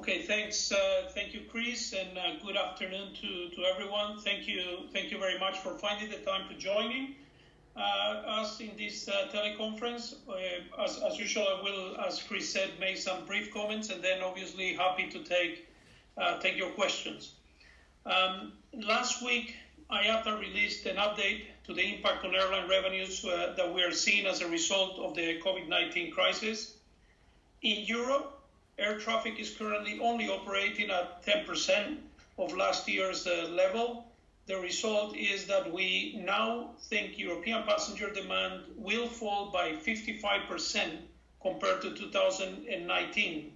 Okay, thanks. Thank you, Chris, and good afternoon to everyone. Thank you very much for finding the time to join us in this teleconference. As usual, I will, as Chris said, make some brief comments, and then obviously happy to take your questions. Last week, IATA released an update to the impact on airline revenues that we are seeing as a result of the COVID-19 crisis. In Europe, air traffic is currently only operating at 10% of last year's level. The result is that we now think European passenger demand will fall by 55% compared to 2019.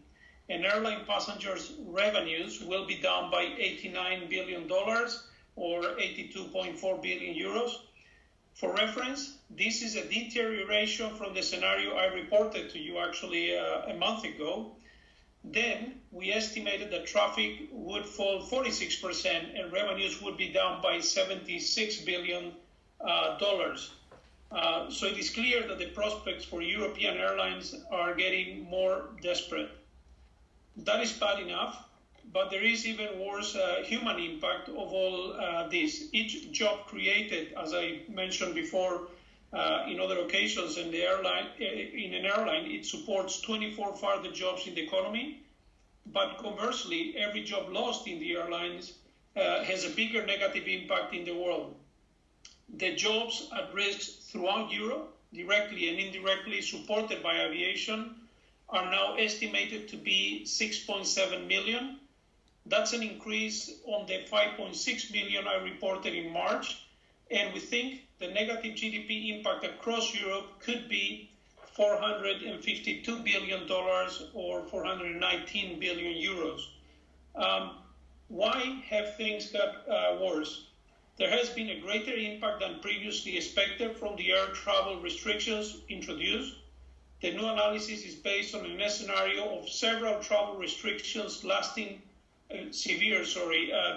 And airline passengers' revenues will be down by $89 billion or 82.4 billion euros. For reference, this is a deterioration from the scenario I reported to you actually a month ago. Then we estimated that traffic would fall 46% and revenues would be down by $76 billion. So it is clear that the prospects for European airlines are getting more desperate. That is bad enough, but there is even worse human impact of all this. Each job created, as I mentioned before in other occasions in an airline, it supports 24 further jobs in the economy. But conversely, every job lost in the airlines has a bigger negative impact in the world. The jobs at risk throughout Europe, directly and indirectly supported by aviation, are now estimated to be 6.7 million. That's an increase on the 5.6 million I reported in March. And we think the negative GDP impact across Europe could be $452 billion or 419 billion euros. Why have things got worse? There has been a greater impact than previously expected from the air travel restrictions introduced. The new analysis is based on a scenario of several travel restrictions lasting,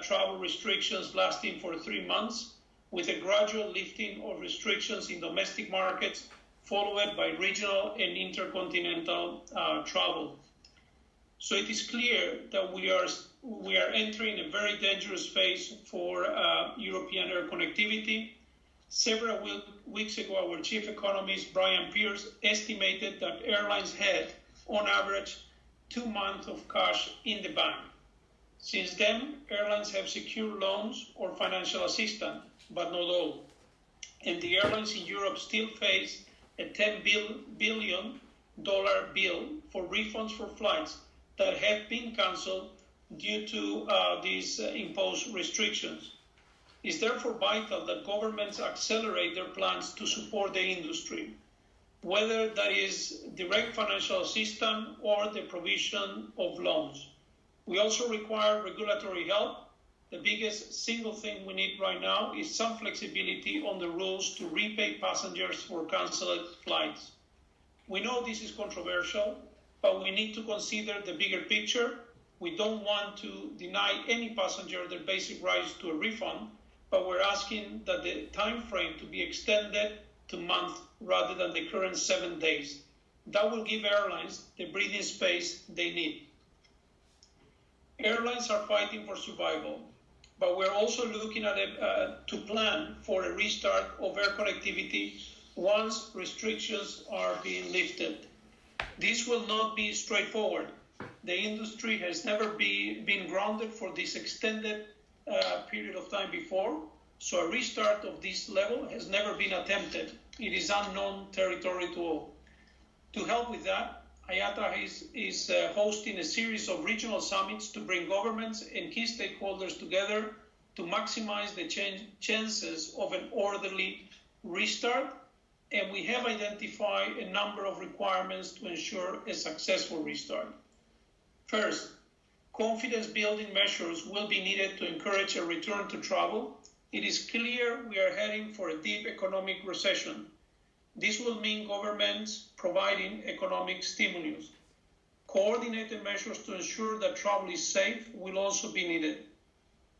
travel restrictions lasting for 3 months, with a gradual lifting of restrictions in domestic markets, followed by regional and intercontinental travel. So it is clear that we are entering a very dangerous phase for European air connectivity. Several weeks ago, our chief economist, Brian Pierce, estimated that airlines had, on average, 2 months of cash in the bank. Since then, airlines have secured loans or financial assistance, but not all. And the airlines in Europe still face a $10 billion bill for refunds for flights that have been cancelled due to these imposed restrictions. It's therefore vital that governments accelerate their plans to support the industry, whether that is direct financial assistance or the provision of loans. We also require regulatory help. The biggest single thing we need right now is some flexibility on the rules to repay passengers for cancelled flights. We know this is controversial, but we need to consider the bigger picture. We don't want to deny any passenger their basic rights to a refund, but we're asking that the time frame to be extended to months rather than the current 7 days. That will give airlines the breathing space they need. Airlines are fighting for survival, but we're also looking at to plan for a restart of air connectivity once restrictions are being lifted. This will not be straightforward. The industry has never been grounded for this extended period of time before, so a restart of this level has never been attempted. It is unknown territory to all. To help with that, IATA is hosting a series of regional summits to bring governments and key stakeholders together to maximize the chances of an orderly restart. And we have identified a number of requirements to ensure a successful restart. First, confidence-building measures will be needed to encourage a return to travel. It is clear we are heading for a deep economic recession. This will mean governments providing economic stimulus. Coordinated measures to ensure that travel is safe will also be needed.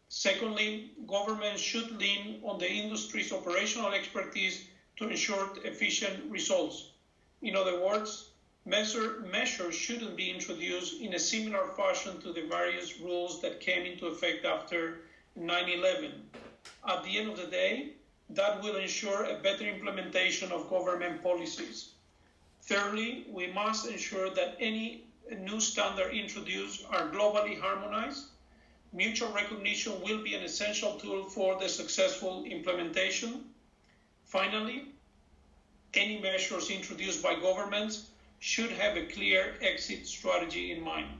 Secondly, governments should lean on the industry's operational expertise to ensure efficient results. In other words, Measures shouldn't be introduced in a similar fashion to the various rules that came into effect after 9/11. At the end of the day, that will ensure a better implementation of government policies. Thirdly, we must ensure that any new standard introduced are globally harmonized. Mutual recognition will be an essential tool for the successful implementation. Finally, any measures introduced by governments should have a clear exit strategy in mind.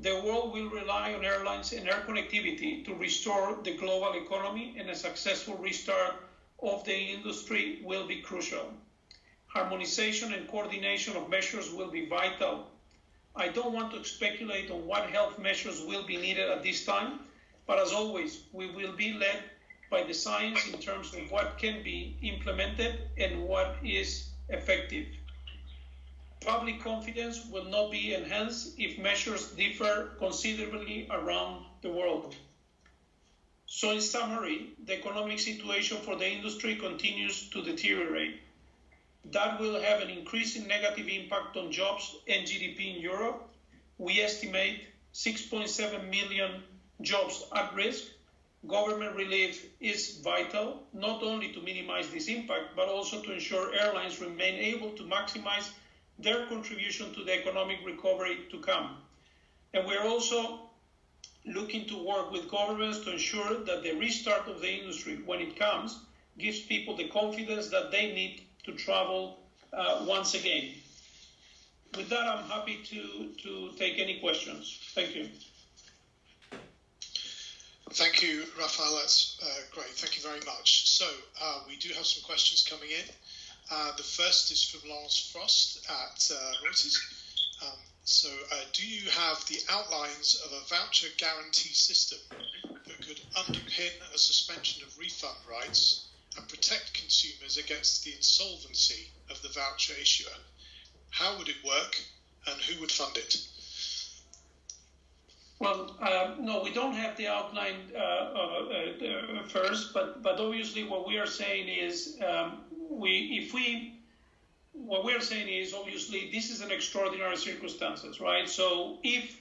The world will rely on airlines and air connectivity to restore the global economy, and a successful restart of the industry will be crucial. Harmonization and coordination of measures will be vital. I don't want to speculate on what health measures will be needed at this time, but as always, we will be led by the science in terms of what can be implemented and what is effective. Public confidence will not be enhanced if measures differ considerably around the world. So in summary, the economic situation for the industry continues to deteriorate. That will have an increasing negative impact on jobs and GDP in Europe. We estimate 6.7 million jobs at risk. Government relief is vital, not only to minimize this impact, but also to ensure airlines remain able to maximize their contribution to the economic recovery to come. And we're also looking to work with governments to ensure that the restart of the industry, when it comes, gives people the confidence that they need to travel once again. With that, I'm happy to take any questions. Thank you. Thank you, Rafael. That's great. Thank you very much. So we do have some questions coming in. The first is from Lawrence Frost at Reuters. Do you have the outlines of a voucher guarantee system that could underpin a suspension of refund rights and protect consumers against the insolvency of the voucher issuer? How would it work, and who would fund it? Well, no, we don't have the outline first, but obviously what we are saying is what we're saying is obviously this is an extraordinary circumstances, right? So if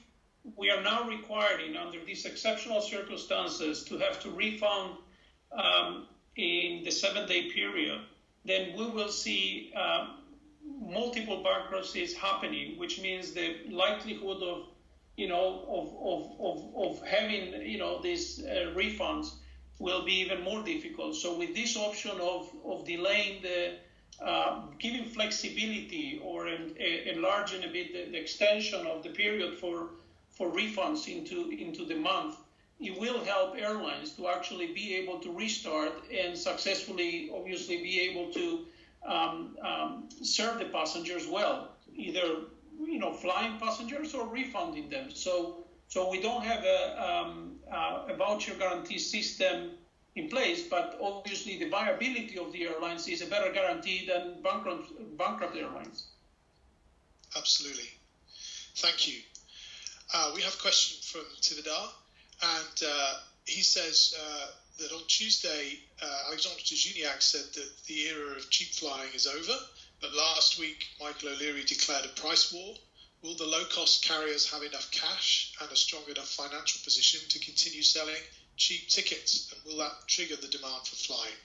we are now requiring under these exceptional circumstances to have to refund in the 7-day period, then we will see multiple bankruptcies happening, which means the likelihood of having these refunds will be even more difficult. So with this option of delaying the giving flexibility or enlarging a bit the extension of the period for refunds into the month, it will help airlines to actually be able to restart and successfully, obviously, be able to serve the passengers well, either flying passengers or refunding them. So we don't have a voucher guarantee system in place, but obviously the viability of the airlines is a better guarantee than bankrupt airlines. Absolutely. Thank you. We have a question from Tivadar, and he says that on Tuesday, Alexandre de Juniac said that the era of cheap flying is over, but last week, Michael O'Leary declared a price war. Will the low-cost carriers have enough cash and a strong enough financial position to continue selling cheap tickets, and will that trigger the demand for flying?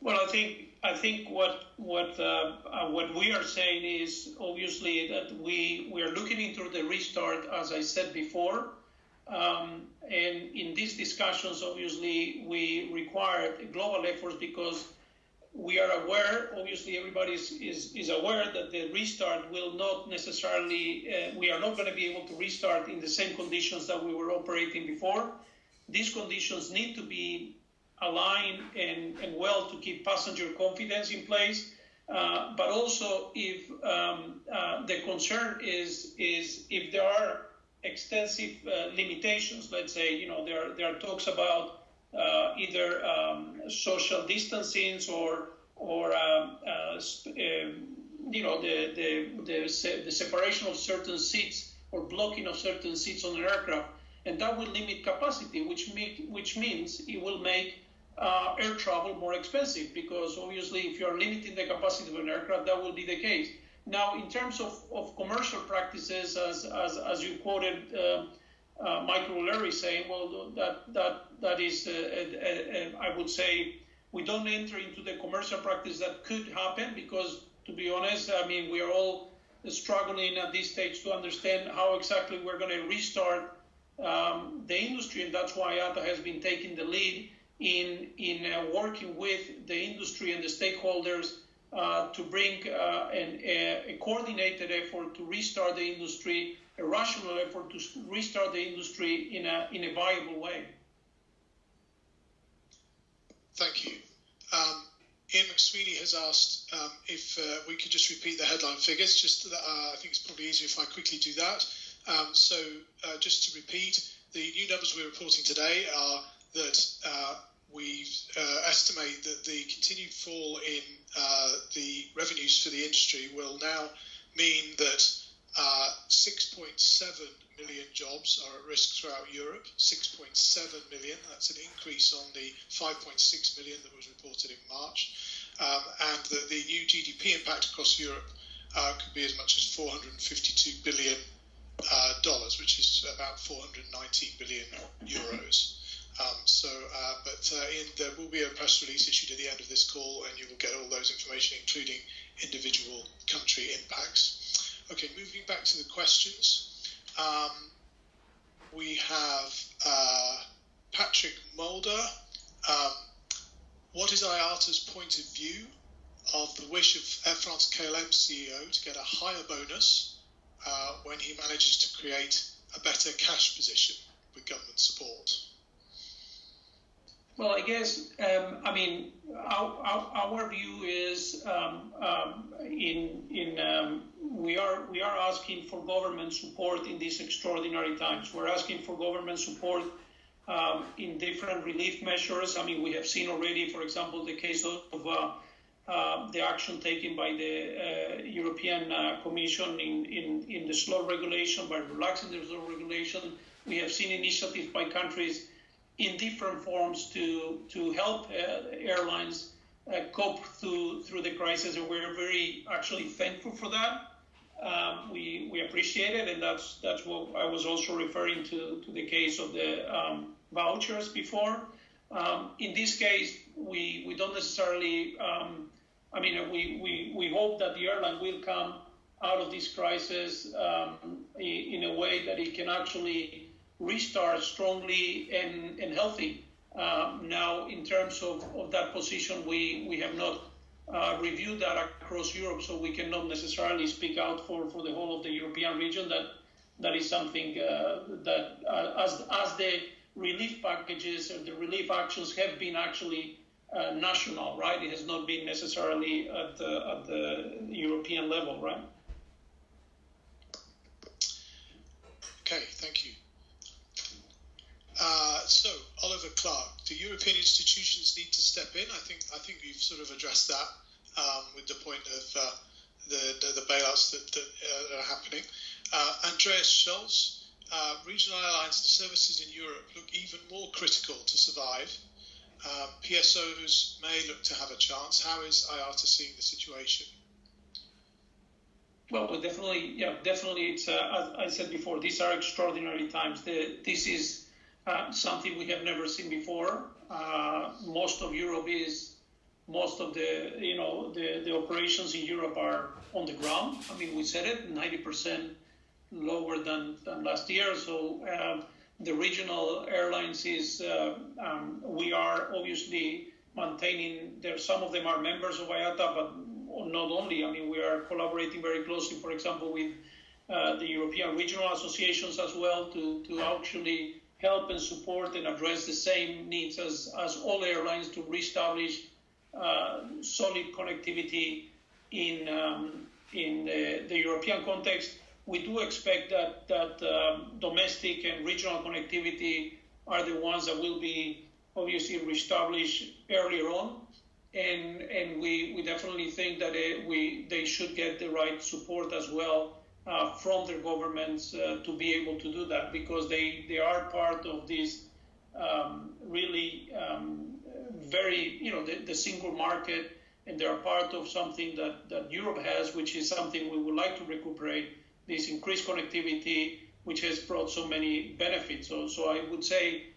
Well, I think what we are saying is obviously that we are looking into the restart, as I said before, and in these discussions, obviously, we require global efforts because we are aware, obviously everybody is aware that the restart will not necessarily, we are not going to be able to restart in the same conditions that we were operating before. These conditions need to be aligned and well to keep passenger confidence in place. But also if the concern is if there are extensive limitations, let's say, there are talks about either social distancing or the separation of certain seats or blocking of certain seats on an aircraft, and that will limit capacity, which means it will make air travel more expensive, because obviously if you're limiting the capacity of an aircraft, that will be the case. Now, in terms of commercial practices, as you quoted Michael O'Leary saying, well, that is, I would say, we don't enter into the commercial practice that could happen, because, to be honest, I mean, we are all struggling at this stage to understand how exactly we're going to restart the industry, and that's why IATA has been taking the lead in working with the industry and the stakeholders to bring a coordinated effort to restart the industry, a rational effort to restart the industry in a viable way. Thank you. Ian McSweeney has asked if we could just repeat the headline figures. Just I think it's probably easier if I quickly do that. So just to repeat, the new numbers we're reporting today are that we estimate that the continued fall in the revenues for the industry will now mean that 6.7 million jobs are at risk throughout Europe. 6.7 million, that's an increase on the 5.6 million that was reported in March. And that the new GDP impact across Europe could be as much as $452 billion, which is about 490 billion euros. Ian, there will be a press release issued at the end of this call, and you will get all those information, including individual country impacts. Okay, moving back to the questions. We have Patrick Mulder. What is IATA's point of view of the wish of Air France KLM CEO to get a higher bonus when he manages to create a better cash position with government support? Well, I guess, I mean, our view is we are asking for government support in these extraordinary times. We're asking for government support in different relief measures. I mean, we have seen already, for example, the case of the action taken by the European Commission in the slot regulation, by relaxing the slot regulation. We have seen initiatives by countries in different forms to help airlines cope through the crisis, and we're very actually thankful for that. We appreciate it, and that's what I was also referring to the case of the vouchers before. In this case, we don't necessarily. I mean, we hope that the airline will come out of this crisis in a way that it can actually restart strongly and healthy. Now, in terms of that position, we have not reviewed that across Europe, so we cannot necessarily speak out for the whole of the European region. That is something that as the relief packages or the relief actions have been actually national, right? It has not been necessarily at the European level, right? Okay, thank you. So, Oliver Clark, do European institutions need to step in? I think you've sort of addressed that with the point of the bailouts that are happening. Andreas Schulz, regional airlines and services in Europe look even more critical to survive. PSOs may look to have a chance. How is IATA seeing the situation? Well, definitely, it's, as I said before, these are extraordinary times. This is something we have never seen before. Most of the operations in Europe are on the ground. I mean, we said it, 90% lower than last year. So the regional airlines we are obviously maintaining some of them are members of IATA, but not only. I mean, we are collaborating very closely, for example, with the European regional associations as well to actually help and support and address the same needs as all airlines to reestablish solid connectivity in the European context. We do expect that domestic and regional connectivity are the ones that will be obviously reestablished earlier on, and we definitely think that they should get the right support as well from their governments to be able to do that, because they are part of this really very, the single market, and they are part of something that Europe has, which is something we would like to recuperate, this increased connectivity, which has brought so many benefits. So I would say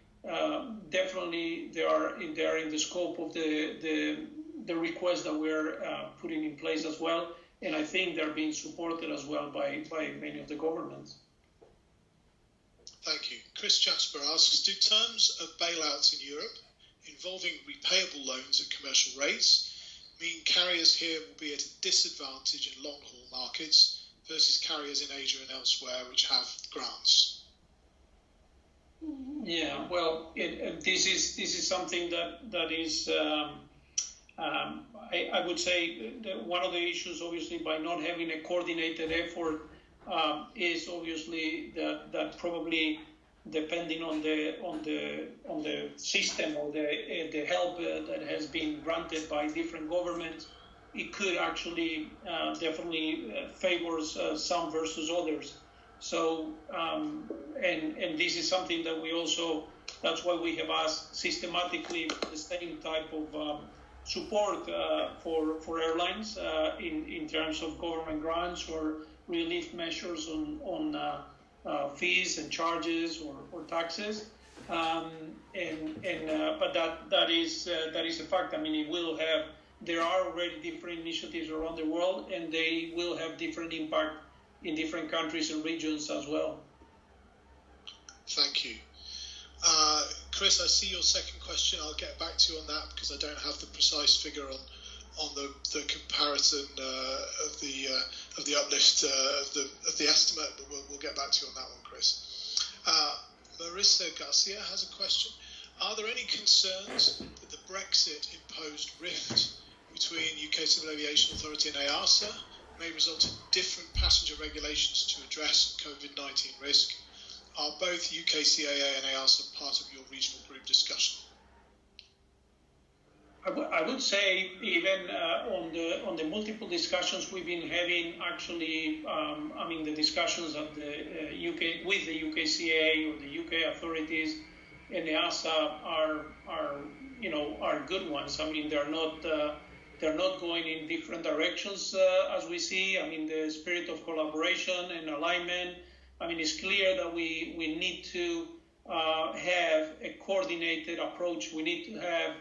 definitely they are in the scope of the requests that we're putting in place as well, and I think they're being supported as well by many of the governments. Thank you. Chris Jasper asks, do terms of bailouts in Europe involving repayable loans at commercial rates mean carriers here will be at a disadvantage in long-haul markets versus carriers in Asia and elsewhere which have grants? Yeah, well, this is something that is, I would say, one of the issues, obviously, by not having a coordinated effort is obviously that probably depending on the system or the help that has been granted by different governments, it could actually definitely favors some versus others. So and this is something that we also, that's why we have asked systematically the same type of support for airlines in terms of government grants or relief measures on fees and charges or taxes, but that is a fact. I mean, it will have. There are already different initiatives around the world, and they will have different impact in different countries and regions as well. Thank you. Chris, I see your second question. I'll get back to you on that because I don't have the precise figure on the comparison of the uplift of the estimate, but we'll get back to you on that one, Chris. Marissa Garcia has a question. Are there any concerns that the Brexit imposed rift between UK Civil Aviation Authority and IATA may result in different passenger regulations to address COVID-19 risk? Are both UK CAA and IATA part of your regional group discussion? I would say even on the multiple discussions we've been having, actually, I mean the discussions at the UK with the UK CAA or the UK authorities and the EASA are good ones. I mean they're not going in different directions as we see. I mean the spirit of collaboration and alignment. I mean it's clear that we need to have a coordinated approach. We need to have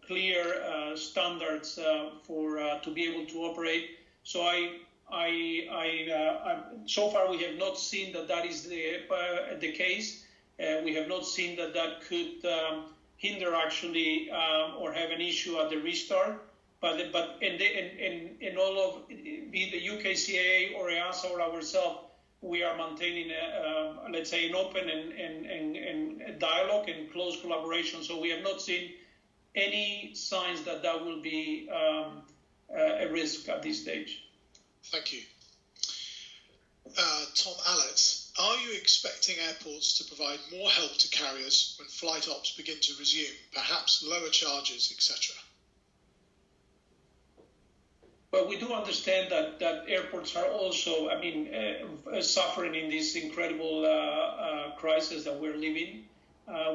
clear standards to be able to operate. So so far we have not seen that is the case. We have not seen that could hinder actually or have an issue at the restart. But in all of be the UK CAA or EASA or ourselves, we are maintaining let's say an open and dialogue and close collaboration. So we have not seen any signs that will be a risk at this stage. Thank you. Tom Allett, are you expecting airports to provide more help to carriers when flight ops begin to resume, perhaps lower charges, etc.? Well, we do understand that airports are also, I mean, suffering in this incredible crisis that we're living.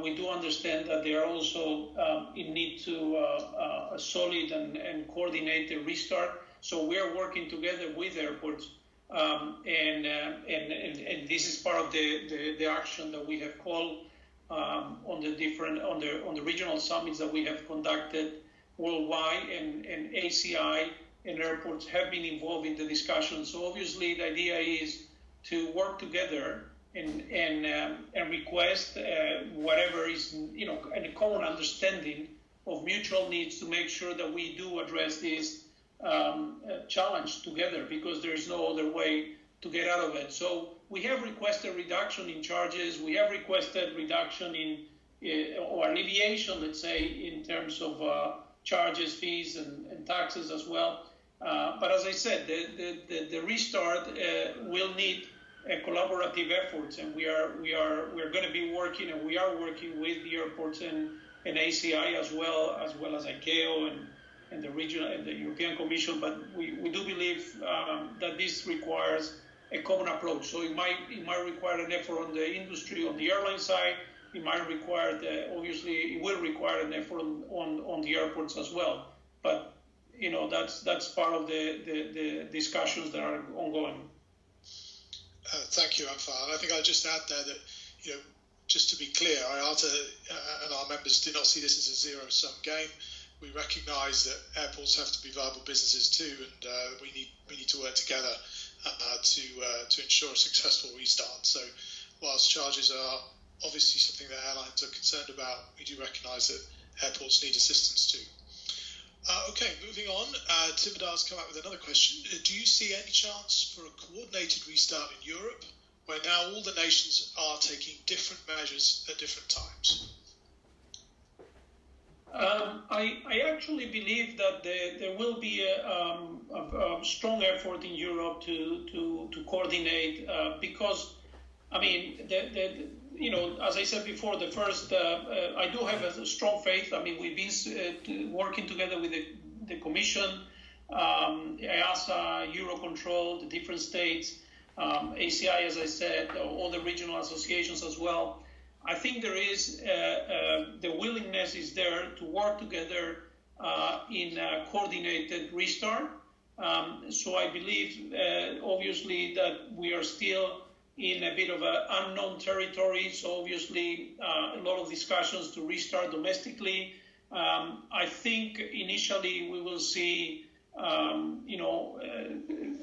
We do understand that they are also in need to a solid and coordinated restart. So we are working together with airports, and this is part of the action that we have called on the regional summits that we have conducted worldwide, and ACI and airports have been involved in the discussion. So obviously the idea is to work together and request whatever is, a common understanding of mutual needs to make sure that we do address this challenge together, because there is no other way to get out of it. So we have requested reduction in charges. We have requested reduction or alleviation, let's say, in terms of charges, fees, and taxes as well. But as I said, the restart will need collaborative efforts, and we're going to be working, and we are working with the airports and ACI as well as ICAO and the regional and the European Commission. But we do believe that this requires a common approach. So it might require an effort on the industry, on the airline side, it might require, obviously, it will require an effort on the airports as well. But, that's part of the discussions that are ongoing. Thank you, Rafael. And I think I'll just add there that, just to be clear, IATA and our members do not see this as a zero-sum game. We recognise that airports have to be viable businesses too, and we need to work together to ensure a successful restart. So, whilst charges are obviously something that airlines are concerned about, we do recognise that airports need assistance too. Okay, moving on. Tibadar's come up with another question. Do you see any chance for a coordinated restart in Europe, where now all the nations are taking different measures at different times? I actually believe that there will be a strong effort in Europe to coordinate because, I mean, as I said before, the first, I do have a strong faith. I mean, we've been working together with the Commission, IASA, Eurocontrol, the different states, ACI, as I said, all the regional associations as well. I think there is the willingness is there to work together in a coordinated restart. So I believe, obviously, that we are still in a bit of an unknown territory. So obviously, a lot of discussions to restart domestically. I think initially we will see,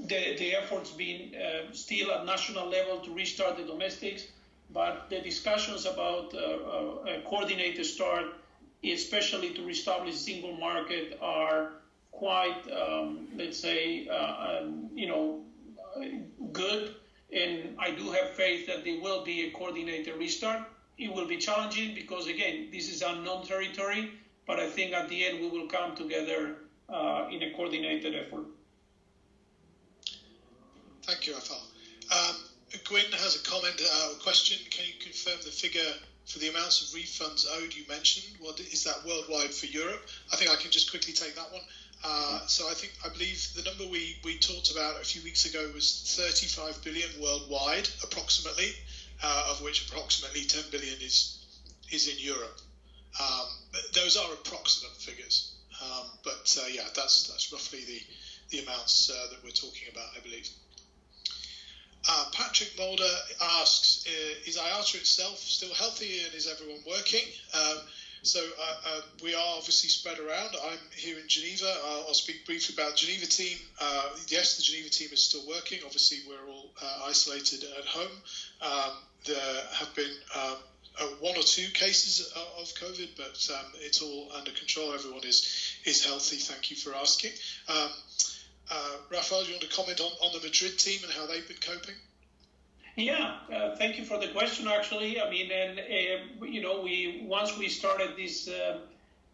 the efforts being still at national level to restart the domestics. But the discussions about a coordinated start, especially to reestablish single market, are quite, let's say, good. And I do have faith that there will be a coordinated restart. It will be challenging because, again, this is unknown territory. But I think at the end we will come together in a coordinated effort. Thank you, Rafael. Gwyn has a comment, a question. Can you confirm the figure for the amounts of refunds owed you mentioned? What is that worldwide for Europe? I think I can just quickly take that one. So I believe the number we talked about a few weeks ago was 35 billion worldwide, approximately, of which approximately 10 billion is in Europe. Those are approximate figures, but that's roughly the amounts that we're talking about, I believe. Patrick Mulder asks, is IATA itself still healthy and is everyone working? So we are obviously spread around. I'm here in Geneva. I'll speak briefly about the Geneva team. Yes, the Geneva team is still working. Obviously, we're all isolated at home. There have been one or two cases of COVID, but it's all under control. Everyone is healthy. Thank you for asking. Rafael, do you want to comment on the Madrid team and how they've been coping? Yeah, thank you for the question, actually. I mean, and, once we started this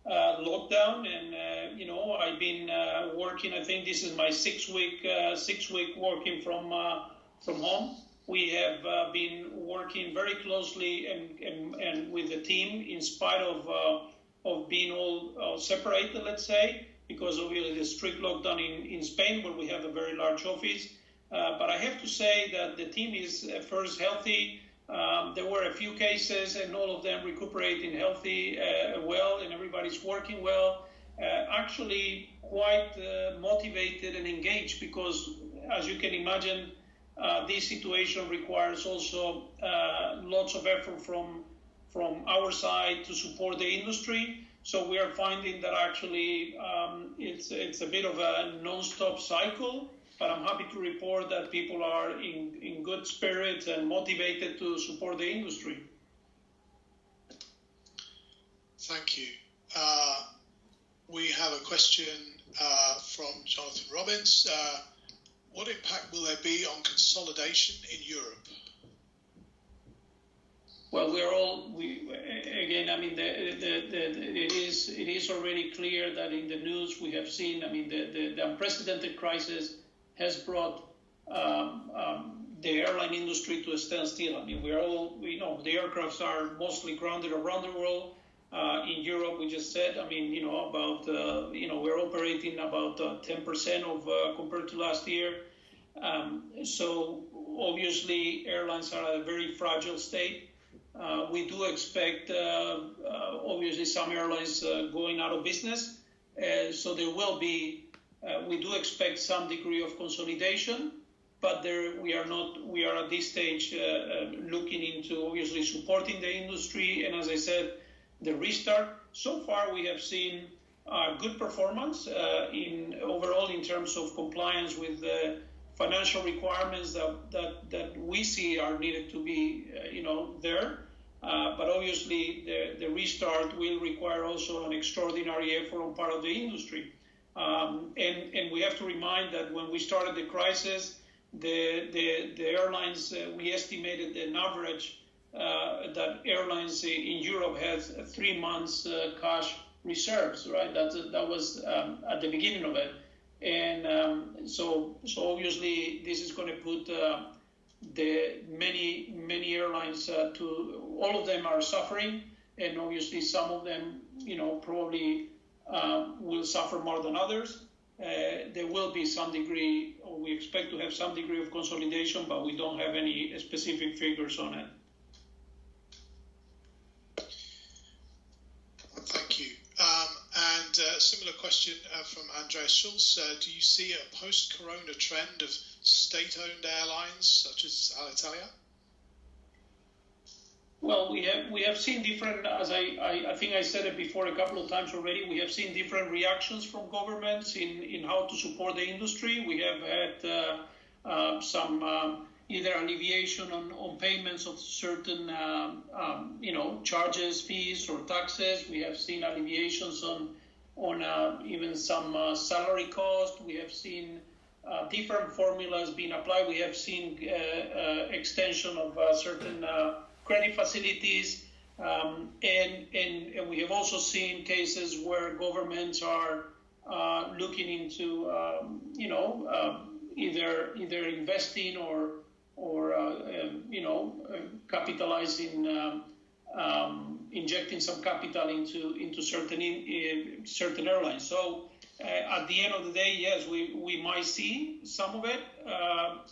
lockdown and, I've been working, I think this is my six week working from home. We have been working very closely and with the team in spite of being all separated, let's say, because of the strict lockdown in Spain, where we have a very large office. But I have to say that the team is first healthy. There were a few cases and all of them recuperating healthy well, and everybody's working well. Actually quite motivated and engaged because, as you can imagine, this situation requires also lots of effort from our side to support the industry. So we are finding that actually it's a bit of a non-stop cycle, but I'm happy to report that people are in good spirits and motivated to support the industry. Thank you. We have a question from Jonathan Robbins. What impact will there be on consolidation in Europe? Well, again, I mean, it is already clear that in the news we have seen, I mean, the unprecedented crisis has brought the airline industry to a standstill. I mean, the aircrafts are mostly grounded around the world. In Europe, we just said, I mean, we're operating about 10% of compared to last year. So obviously, airlines are at a very fragile state. We do expect, obviously, some airlines going out of business. So there will be, we do expect some degree of consolidation, but we are at this stage looking into obviously supporting the industry. And as I said, the restart. So far, we have seen good performance overall in terms of compliance with the financial requirements that we see are needed to be, there. But obviously, the restart will require also an extraordinary effort on part of the industry. And we have to remind that when we started the crisis, the airlines, we estimated an average that airlines in Europe had 3 months cash reserves, right? That was at the beginning of it. And so obviously this is going to put the many airlines all of them are suffering, and obviously some of them, probably will suffer more than others. There will be some degree, or we expect to have some degree of consolidation, but we don't have any specific figures on it. Thank you. And a similar question from Andreas Schulz. Do you see a post-corona trend of state-owned airlines such as Alitalia? Well, we have seen different, as I think I said it before a couple of times already, we have seen different reactions from governments in how to support the industry. We have had some either alleviation on payments of certain, charges, fees, or taxes. We have seen alleviations on even some salary cost. We have seen different formulas being applied. We have seen extension of certain credit facilities, and we have also seen cases where governments are looking into, either investing or capitalizing, injecting some capital into certain airlines. So at the end of the day, yes, we might see some of it,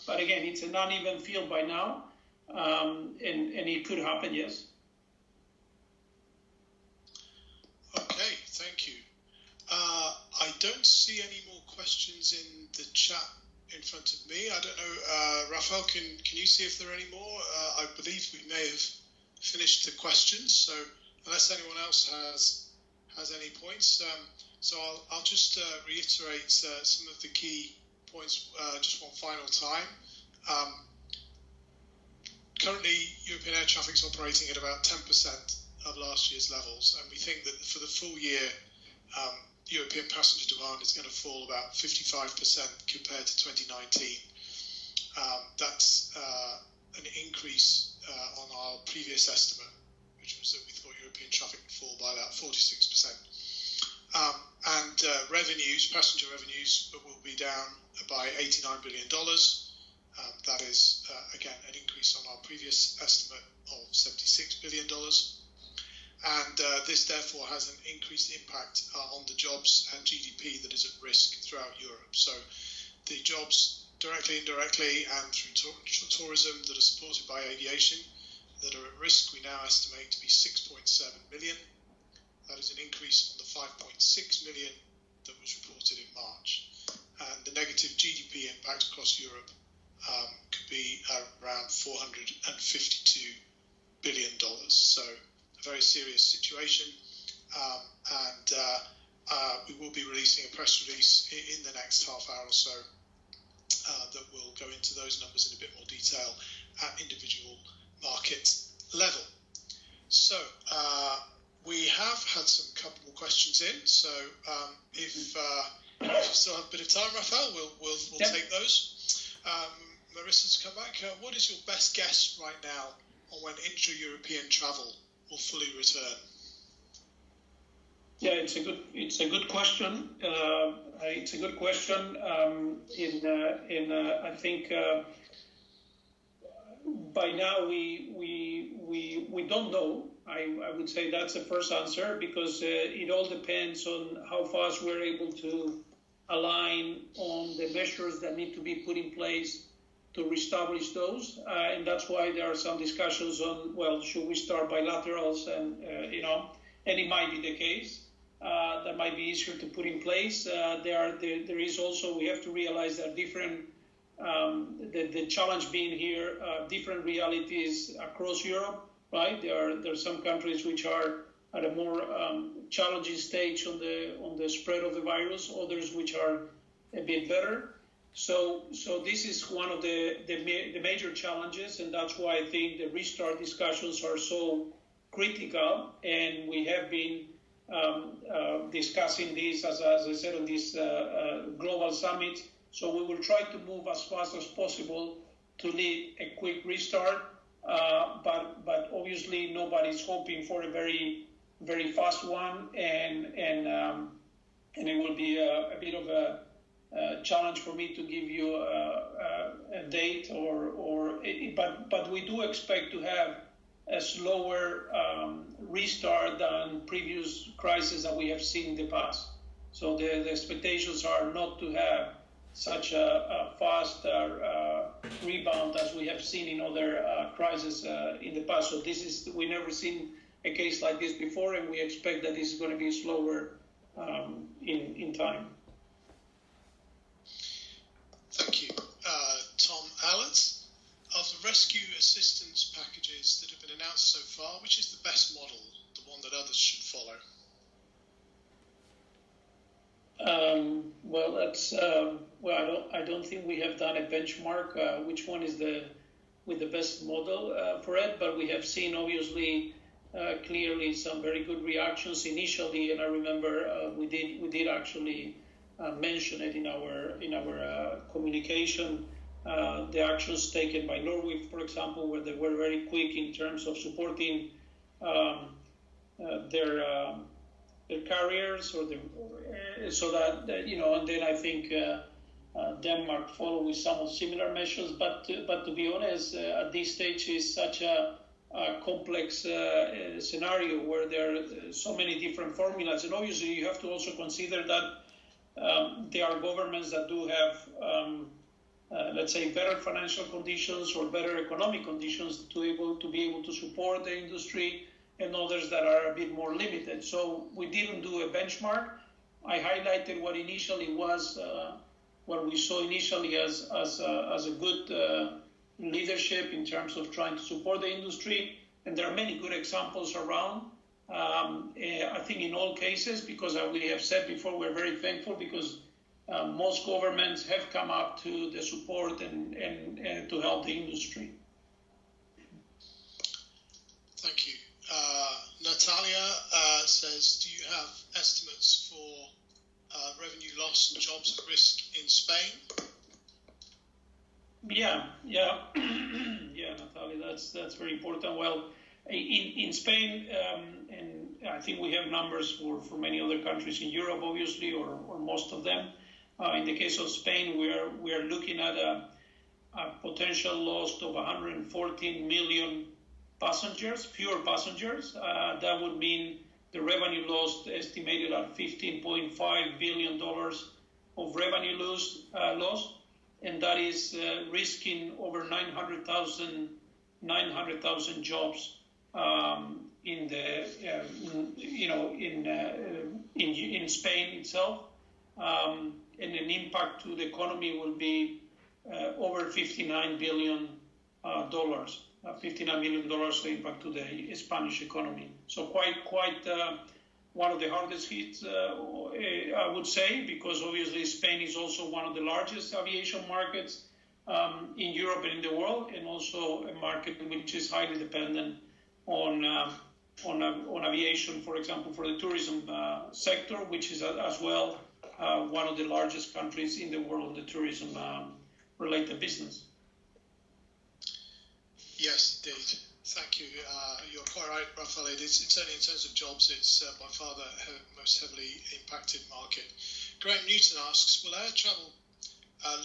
but again, it's an uneven field by now. And it could happen, yes. Okay, thank you. I don't see any more questions in the chat in front of me. I don't know, Rafael, can you see if there are any more? I believe we may have finished the questions, so unless anyone else has any points, so I'll just reiterate some of the key points just one final time. Currently, European air traffic is operating at about 10% of last year's levels, and we think that for the full year, European passenger demand is going to fall about 55% compared to 2019. That's an increase on our previous estimate, which was that we thought European traffic would fall by about 46%. And passenger revenues will be down by $89 billion. That is, again, an increase on our previous estimate of $76 billion. And this, therefore, has an increased impact on the jobs and GDP that is at risk throughout Europe. So the jobs directly, indirectly, and through tourism that are supported by aviation that are at risk, we now estimate to be 6.7 million. That is an increase on the 5.6 million that was reported in March. And the negative GDP impact across Europe could be around $452 billion. So a very serious situation. And we will be releasing a press release in the next half hour or so that will go into those numbers in a bit more detail at individual market level. So we have had some couple more questions in. So if you still have a bit of time, Rafael, we'll take those. Marissa's come back. What is your best guess right now on when intra-European travel will fully return? Yeah, it's a good question. It's a good question. I think by now we don't know. I would say that's the first answer, because it all depends on how fast we're able to align on the measures that need to be put in place to reestablish those, and that's why there are some discussions on, well, should we start bilaterals, and and it might be the case. That might be easier to put in place. There is also, we have to realize that different, the challenge being here, different realities across Europe, right? There are some countries which are at a more challenging stage on the spread of the virus, others which are a bit better. So this is one of the major challenges, and that's why I think the restart discussions are so critical, and we have been discussing this, as I said, on this global summit. So we will try to move as fast as possible to lead a quick restart, but obviously nobody's hoping for a very, very fast one, and it will be a bit of a challenge for me to give you a date, but we do expect to have a slower restart than previous crises that we have seen in the past. So the expectations are not to have such a fast rebound as we have seen in other crises in the past. So we've never seen a case like this before, and we expect that this is going to be slower in time. Thank you. Tom Allett, of the rescue assistance packages that have been announced so far, which is the best model, the one that others should follow? Well, that's I don't think we have done a benchmark which one is the best model for it, but we have seen obviously clearly some very good reactions initially, and I remember we did actually mention it in our communication. The actions taken by Norway, for example, where they were very quick in terms of supporting their carriers, so that and then I think Denmark followed with some of similar measures. But to be honest, at this stage is such a complex scenario where there are so many different formulas, and obviously you have to also consider that there are governments that do have let's say better financial conditions or better economic conditions to be able to support the industry, and others that are a bit more limited. So we didn't do a benchmark. I highlighted what initially was what we saw initially as a good leadership in terms of trying to support the industry, and there are many good examples around. I think in all cases, because we have said before, we're very thankful because most governments have come up to the support and to help the industry. Thank you. Natalia says, do you have estimates for revenue loss and jobs at risk in Spain? Yeah, Natalia, that's very important. Well, in Spain, and I think we have numbers for many other countries in Europe, obviously, or most of them. In the case of Spain, we are looking at a potential loss of 114 million passengers, fewer passengers. That would mean the revenue loss estimated at $15.5 billion of revenue loss, and that is risking over 900,000 jobs in Spain itself, and an impact to the economy will be over $59 billion. $59 million impact to the Spanish economy. So quite one of the hardest hits, I would say, because obviously Spain is also one of the largest aviation markets in Europe and in the world, and also a market which is highly dependent on aviation, for example, for the tourism sector, which is as well one of the largest countries in the world in the tourism-related business. Yes, indeed. Thank you. You're quite right, Rafael. It's certainly in terms of jobs, it's by far the most heavily impacted market. Graham Newton asks, will air travel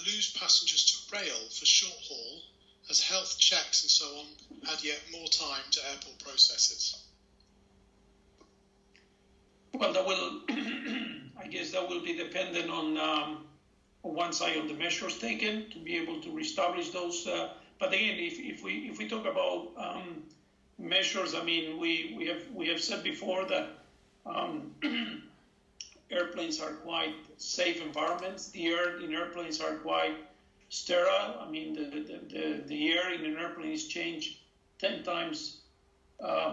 lose passengers to rail for short haul as health checks and so on add yet more time to airport processes? Well, that will, I guess that will be dependent on one side on the measures taken to be able to reestablish those. But again, if we talk about measures, I mean, we have said before that airplanes are quite safe environments. The air in airplanes are quite sterile. I mean, the air in an airplane is changed 10 times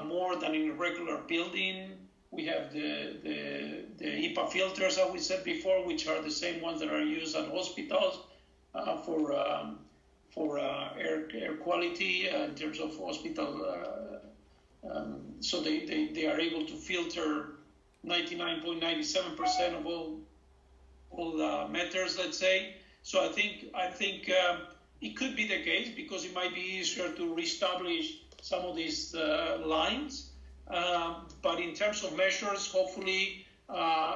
more than in a regular building. We have the HEPA filters, as we said before, which are the same ones that are used at hospitals for air quality in terms of hospital. So they are able to filter 99.97% of all matters, let's say. So I think it could be the case because it might be easier to reestablish some of these lines. But in terms of measures, hopefully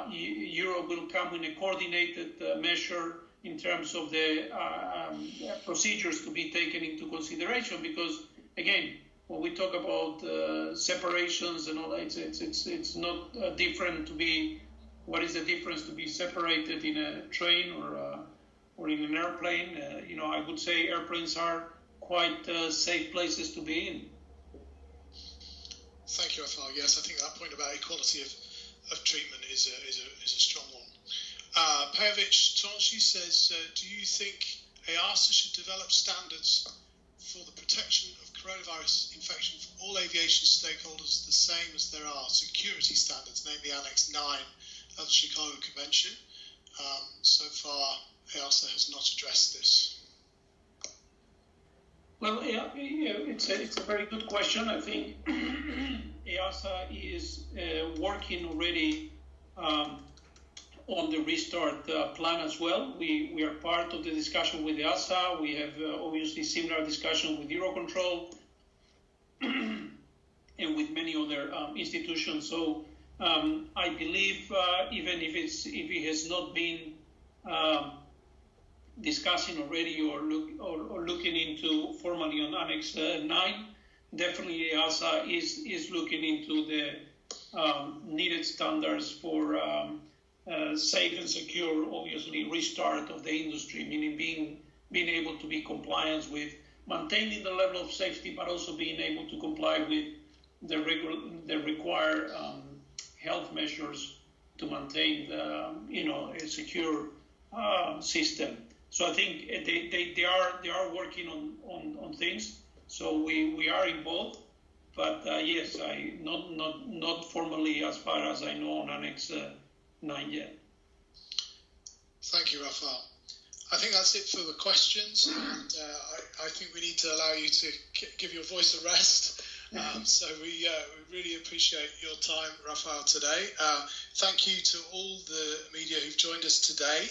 Europe will come with a coordinated measure in terms of the procedures to be taken into consideration. Because again, when we talk about separations and all that, it's not different to be. What is the difference to be separated in a train or in an airplane? I would say airplanes are quite safe places to be in. Thank you, Rafael. Yes, I think that point about equality of treatment is a strong one. Pejovic Tonji says, do you think EASA should develop standards for the protection of coronavirus infection for all aviation stakeholders the same as there are security standards, namely Annex 9 of the Chicago Convention? So far, EASA has not addressed this. Well, yeah, it's a very good question. I think EASA is working already on the restart plan as well. We are part of the discussion with EASA. We have obviously similar discussion with Eurocontrol and with many other institutions. So I believe even if it has not been discussing already or looking into formally on Annex 9, definitely EASA is looking into the needed standards for safe and secure, obviously, restart of the industry, meaning being able to be compliant with maintaining the level of safety, but also being able to comply with the required health measures to maintain a secure system. So I think they are working on things. So we are involved, but yes, not formally as far as I know on Annex 9 yet. Thank you, Rafael. I think that's it for the questions, and I think we need to allow you to give your voice a rest. So we really appreciate your time, Rafael, today. Thank you to all the media who've joined us today.